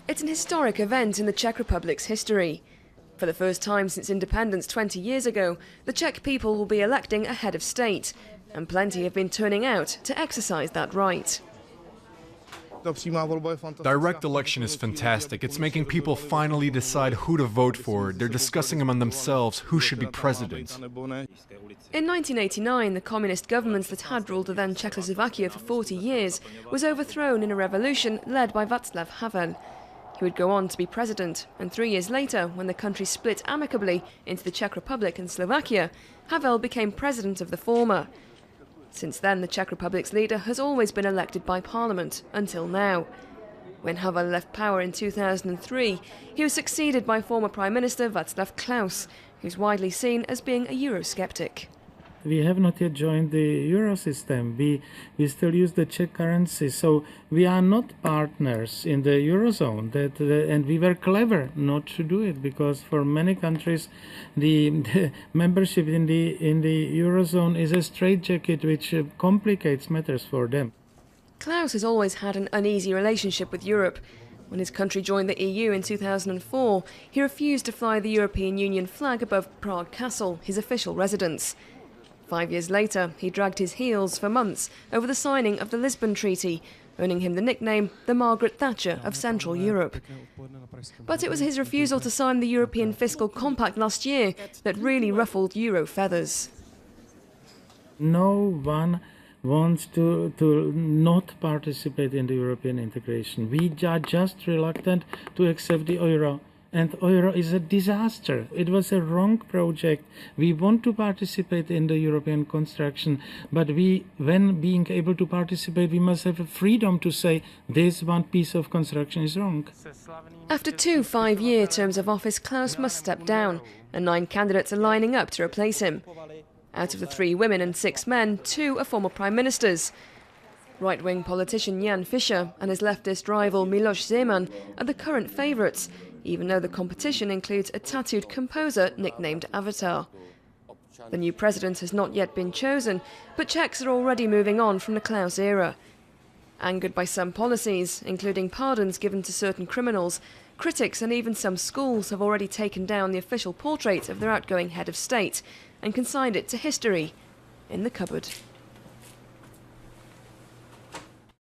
It's an historic event in the Czech Republic's history. For the first time since independence 20 years ago, the Czech people will be electing a head of state, and plenty have been turning out to exercise that right. Direct election is fantastic. It's making people finally decide who to vote for. They're discussing among themselves who should be president. In 1989, the communist government that had ruled the then Czechoslovakia for 40 years was overthrown in a revolution led by Václav Havel. He would go on to be president, and 3 years later, when the country split amicably into the Czech Republic and Slovakia, Havel became president of the former. Since then, the Czech Republic's leader has always been elected by parliament, until now. When Havel left power in 2003, he was succeeded by former Prime Minister Václav Klaus, who's widely seen as being a Eurosceptic. We have not yet joined the euro system. We still use the Czech currency, so we are not partners in the eurozone. And we were clever not to do it, because for many countries, the membership in the eurozone is a straitjacket which complicates matters for them. Klaus has always had an uneasy relationship with Europe. When his country joined the EU in 2004, he refused to fly the European Union flag above Prague Castle, his official residence. 5 years later, he dragged his heels for months over the signing of the Lisbon Treaty, earning him the nickname the Margaret Thatcher of Central Europe. But it was his refusal to sign the European Fiscal Compact last year that really ruffled Euro feathers. No one wants to not participate in the European integration. We are just reluctant to accept the euro. And euro is a disaster. It was a wrong project. We want to participate in the European construction, but when being able to participate, we must have a freedom to say this one piece of construction is wrong. After 2 5-year terms of office, Klaus must step down, and 9 candidates are lining up to replace him. Out of the 3 women and 6 men, 2 are former prime ministers. Right-wing politician Jan Fischer and his leftist rival Miloš Zeman are the current favourites, even though the competition includes a tattooed composer nicknamed Avatar. The new president has not yet been chosen, but Czechs are already moving on from the Klaus era. Angered by some policies, including pardons given to certain criminals, critics and even some schools have already taken down the official portrait of their outgoing head of state and consigned it to history in the cupboard.